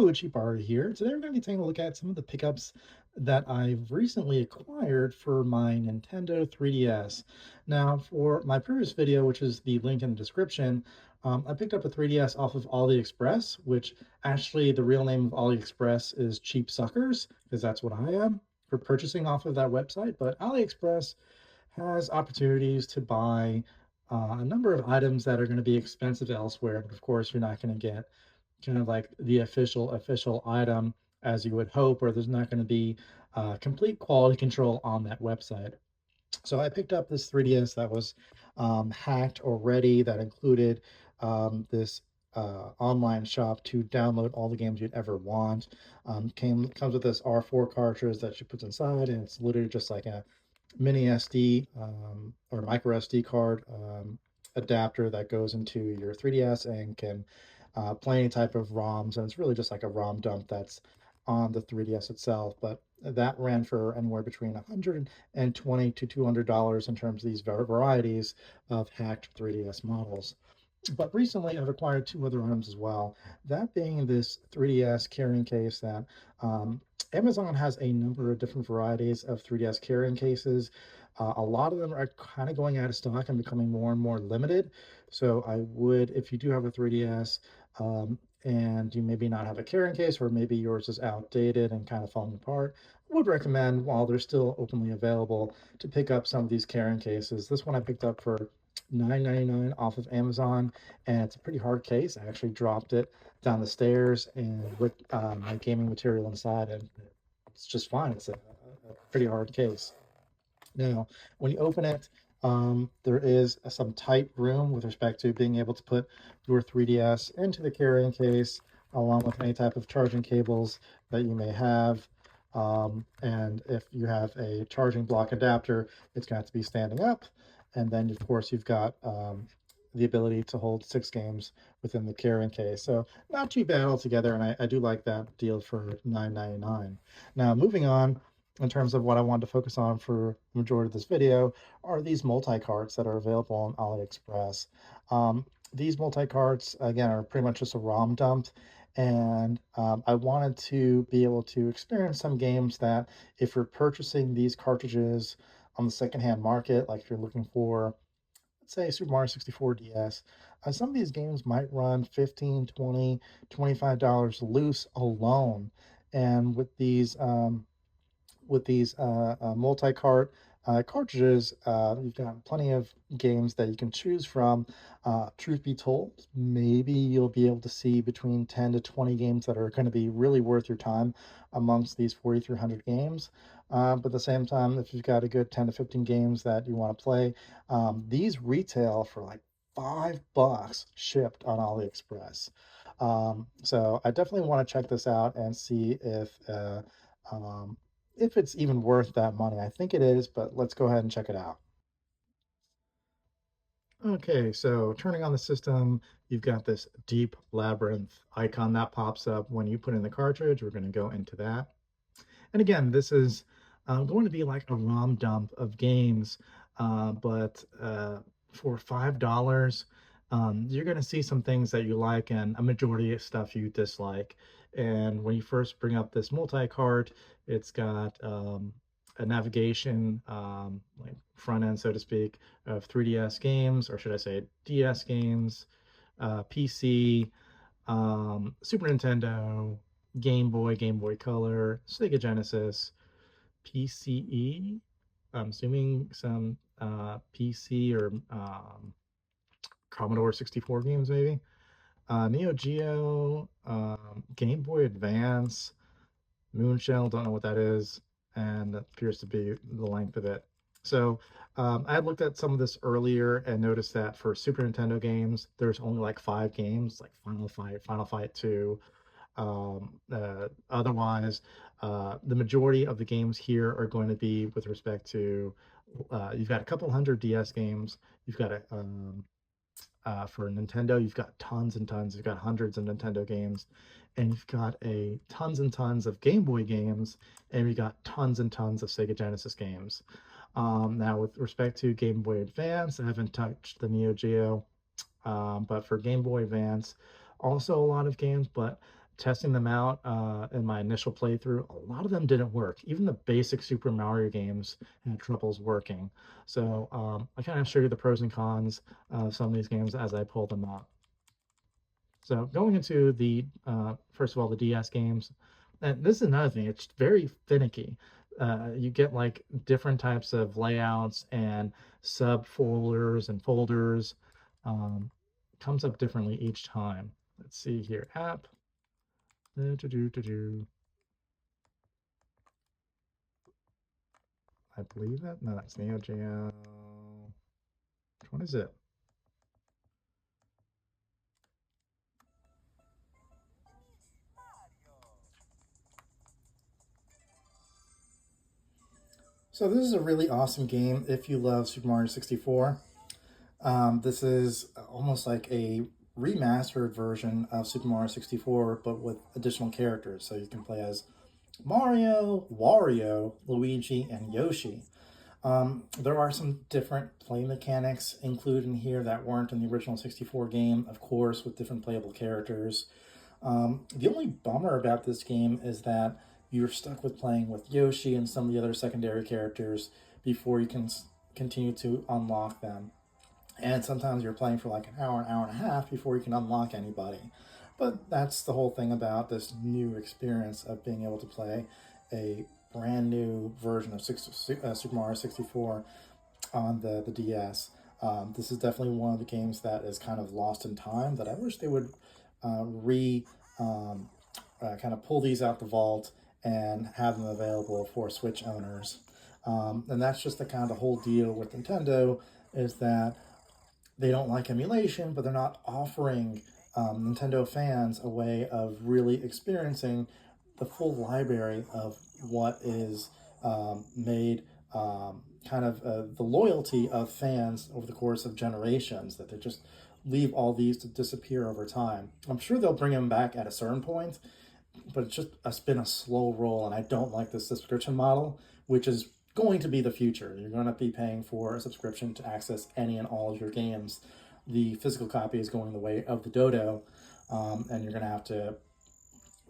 Hello, Cheap Art here. Today we're going to be taking a look at some of the pickups that I've recently acquired for my Nintendo 3DS. Now, for my previous video, which is the link in the description, I picked up a 3DS off of AliExpress, which actually the real name of AliExpress is Cheap Suckers, because that's what I am for purchasing off of that website. But AliExpress has opportunities to buy a number of items that are going to be expensive elsewhere, but of course you're not going to get kind of like the official item as you would hope, or there's not going to be complete quality control on that website. So I picked up this 3DS that was hacked already, that included this online shop to download all the games you'd ever want. Comes with this R4 cartridge that she puts inside, and it's literally just like a mini SD or micro SD card adapter that goes into your 3DS and can play any type of ROMs. And it's really just like a ROM dump that's on the 3DS itself. But that ran for anywhere between $120 to $200 in terms of these varieties of hacked 3DS models. But recently I've acquired two other items as well. That being this 3DS carrying case that Amazon has a number of different varieties of 3DS carrying cases. A lot of them are kind of going out of stock and becoming more and more limited. So I would, if you do have a 3DS and you maybe not have a carrying case, or maybe yours is outdated and kind of falling apart, I would recommend, while they're still openly available, to pick up some of these carrying cases. This one I picked up for $9.99 off of Amazon, and it's a pretty hard case. I actually dropped it down the stairs and with my gaming material inside, and it's just fine. It's a pretty hard case. Now, when you open it, there is some tight room with respect to being able to put your 3DS into the carrying case, along with any type of charging cables that you may have. And if you have a charging block adapter, it's going to have to be standing up. And then, of course, you've got the ability to hold 6 games within the carrying case. So not too bad altogether, and I do like that deal for $9.99. Now, moving on, in terms of what I wanted to focus on for the majority of this video, are these multi-carts that are available on AliExpress. These multi-carts, again, are pretty much just a ROM dump, and I wanted to be able to experience some games that, if you're purchasing these cartridges on the secondhand market, like if you're looking for, let's say, Super Mario 64 DS, some of these games might run 15, 20, $25 loose alone. And with these multi-cart cartridges, you've got plenty of games that you can choose from. Truth be told, maybe you'll be able to see between 10 to 20 games that are going to be really worth your time amongst these 4,300 games. But at the same time, if you've got a good 10 to 15 games that you want to play, these retail for like $5 shipped on AliExpress. So I definitely want to check this out and see um, if it's even worth that money. I think it is, but let's go ahead and check it out. Okay, so turning on the system, you've got this deep labyrinth icon that pops up when you put in the cartridge. We're going to go into that. And again, this is going to be like a ROM dump of games, but for $5, you're going to see some things that you like and a majority of stuff you dislike. And when you first bring up this multi-cart, it's got a navigation, like front end, so to speak, of 3DS games, or should I say DS games, PC, Super Nintendo, Game Boy, Game Boy Color, Sega Genesis, PCE. I'm assuming some PC or Commodore 64 games, maybe. Neo Geo, Game Boy Advance, Moonshell, don't know what that is, and that appears to be the length of it. So I had looked at some of this earlier and noticed that for Super Nintendo games, there's only like 5 games, like Final Fight 2. Otherwise, the majority of the games here are going to be with respect to, you've got a couple hundred DS games, you've got for Nintendo, you've got tons and tons. You've got hundreds of Nintendo games, and you've got a tons and tons of Game Boy games, and you've got tons and tons of Sega Genesis games. Now, with respect to Game Boy Advance, I haven't touched the Neo Geo, but for Game Boy Advance, also a lot of games, but testing them out in my initial playthrough, a lot of them didn't work. Even the basic Super Mario games had troubles working. So I kind of show you the pros and cons of some of these games as I pull them up. So going into the, first of all, the DS games, and this is another thing, it's very finicky. You get like different types of layouts and subfolders and folders. Um, Comes up differently each time. Let's see here, app. I believe that, no, that's Neo Geo. Which one is it? So this is a really awesome game if you love Super Mario 64. This is almost like a remastered version of Super Mario 64, but with additional characters. So you can play as Mario, Wario, Luigi, and Yoshi. There are some different play mechanics included in here that weren't in the original 64 game, of course, with different playable characters. The only bummer about this game is that you're stuck with playing with Yoshi and some of the other secondary characters before you can continue to unlock them. And sometimes you're playing for like an hour and a half before you can unlock anybody. But that's the whole thing about this new experience of being able to play a brand new version of Super Mario 64 on the DS. This is definitely one of the games that is kind of lost in time that I wish they would kind of pull these out the vault and have them available for Switch owners. And that's just the kind of the whole deal with Nintendo, is that they don't like emulation, but they're not offering Nintendo fans a way of really experiencing the full library of what is made kind of the loyalty of fans over the course of generations, that they just leave all these to disappear over time. I'm sure they'll bring them back at a certain point, but it's been a slow roll, and I don't like this subscription model, which is going to be the future. You're going to be paying for a subscription to access any and all of your games. The physical copy is going the way of the dodo, and you're going to have to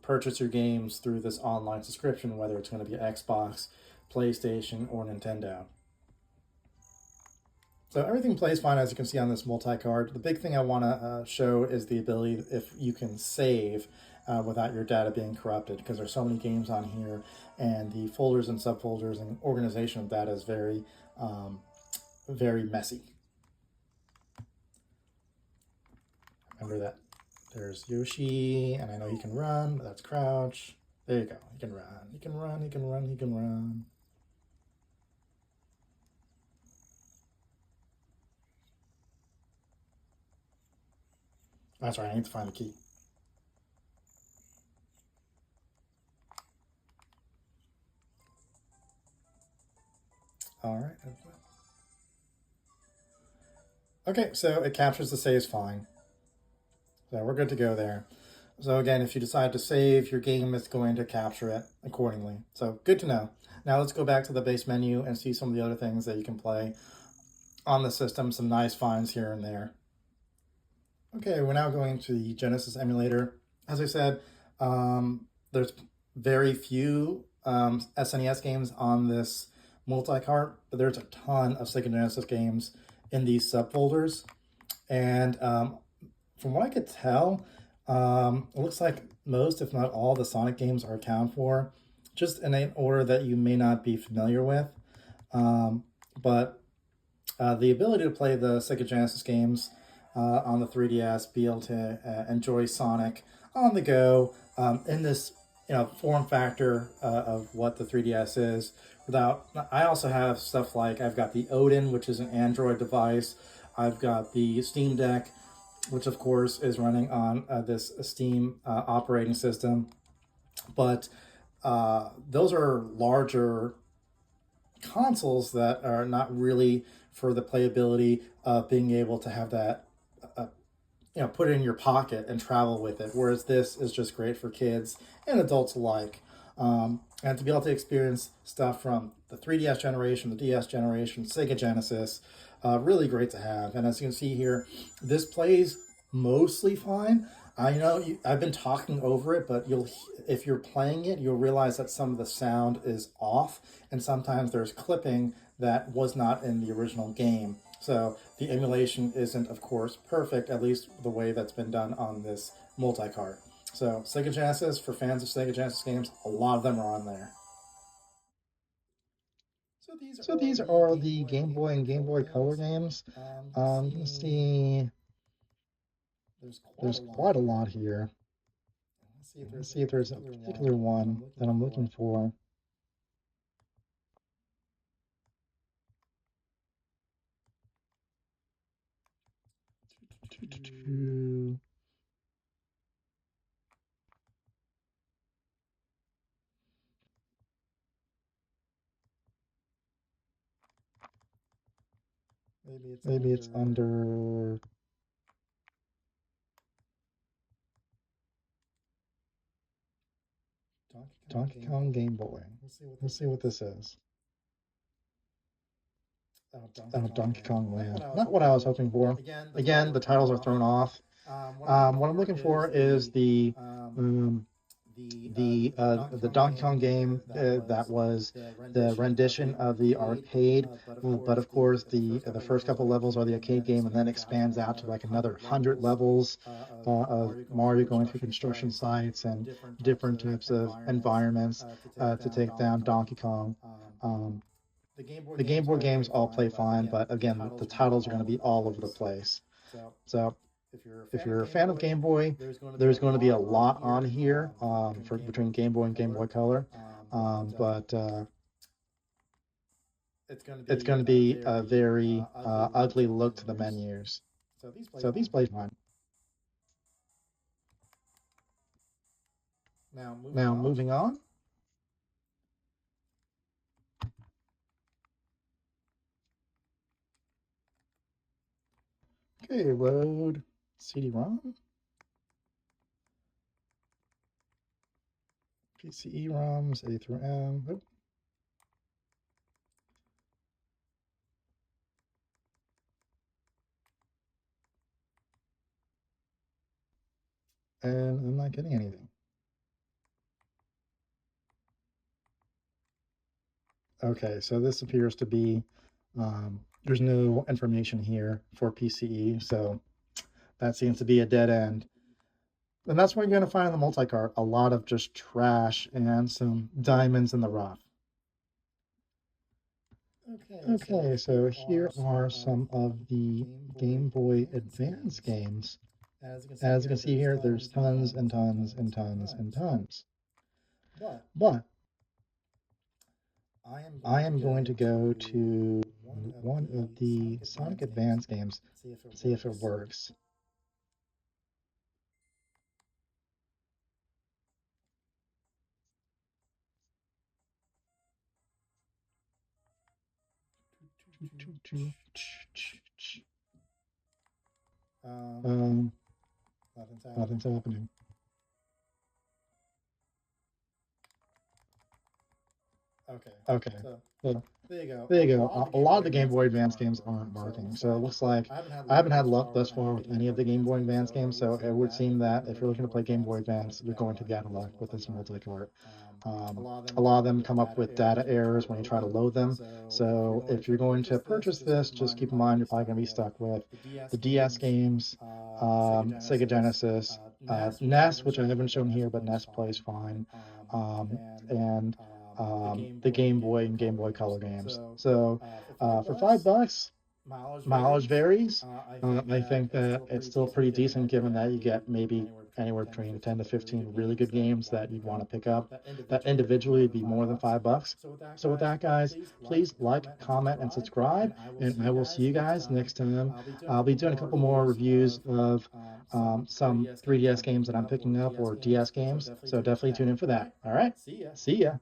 purchase your games through this online subscription, whether it's going to be Xbox, PlayStation, or Nintendo. So everything plays fine, as you can see on this multi-card. The big thing I want to show is the ability if you can save without your data being corrupted, because there's so many games on here, and the folders and subfolders and organization of data is very, very messy. Remember that there's Yoshi, and I know he can run, but that's crouch. There you go. He can run. He can run. He can run. He can run. That's right. I need to find the key. All right. Okay, so it captures the saves fine. So we're good to go there. So again, if you decide to save, your game is going to capture it accordingly. So good to know. Now let's go back to the base menu and see some of the other things that you can play on the system. Some nice finds here and there. Okay, we're now going to the Genesis emulator. As I said, there's very few SNES games on this multi-cart, but there's a ton of Sega Genesis games in these subfolders. And from what I could tell, it looks like most, if not all, the Sonic games are accounted for, just in an order that you may not be familiar with. But the ability to play the Sega Genesis games on the 3DS, be able to enjoy Sonic on the go in this form factor of what the 3DS is. I also have stuff like, I've got the Odin, which is an Android device. I've got the Steam Deck, which of course is running on this Steam operating system. But those are larger consoles that are not really for the playability of being able to have that put it in your pocket and travel with it, whereas this is just great for kids and adults alike. And to be able to experience stuff from the 3DS generation, the DS generation, Sega Genesis, really great to have. And as you can see here, this plays mostly fine. I know I've been talking over it, but if you're playing it, you'll realize that some of the sound is off, and sometimes there's clipping that was not in the original game. So the emulation isn't, of course, perfect, at least the way that's been done on this multi-cart. So Sega Genesis, for fans of Sega Genesis games, a lot of them are on there. So these are the Game Boy and Game Boy Color games. You can see there's quite a lot here. Let's see if there's a particular one that I'm looking for. Maybe it's under Donkey Kong Game Boy. Let's see what this is. Donkey Kong Land. Not what I was hoping for. Again, the titles are thrown off. What I'm looking for is the Donkey Kong game that was the rendition of the arcade, but of course the first couple levels are the arcade game, and then expands out to like another 100 levels of Mario going through construction sites and different types of environments to take down Donkey Kong. The Game Boy games all play fine, but again, the titles are going to be all over the place. So if you're a fan of Game Boy, there's going to be a lot on here for between Game Boy and Game Boy Color, but it's going to be a very ugly look to the menus. So these play fine. Now moving on. Okay, load CD-ROM. PCE ROMs A through M. Oop. And I'm not getting anything. Okay, so this appears to be, there's no information here for PCE, so that seems to be a dead end. And that's what you're going to find in the multi-cart, a lot of just trash and some diamonds in the rough. Okay, so here are some of the Game Boy Advance games. As you can see here, there's tons and tons and tons and tons. But I am going to go to one of the Sonic Advance games, see if it works. Nothing's happening. Okay. So there you go. A lot of the Game Boy Advance games aren't working. So it looks like I haven't had luck thus far with any of the Game Boy Advance games. So it would seem that if you're looking to play Game Boy Advance, you're going to get luck with this multi-cart. A lot of them come up with data errors when you try to load them. So if you're going to purchase this, just keep in mind you're probably going to be stuck with the DS games, Sega Genesis, NES, which I haven't shown here, but NES plays fine, and the Game Boy and Game Boy Color games. So for $5, mileage varies. I think that it's still pretty decent given that you get maybe anywhere between 10 to 15 really good games that you'd want to pick up. That individually would be more than $5. So with that, guys, please like, comment, and subscribe, and I will see you guys next time. I'll be doing a couple more reviews of some 3DS games that I'm picking up or DS games, so definitely tune in for that. All right, see ya.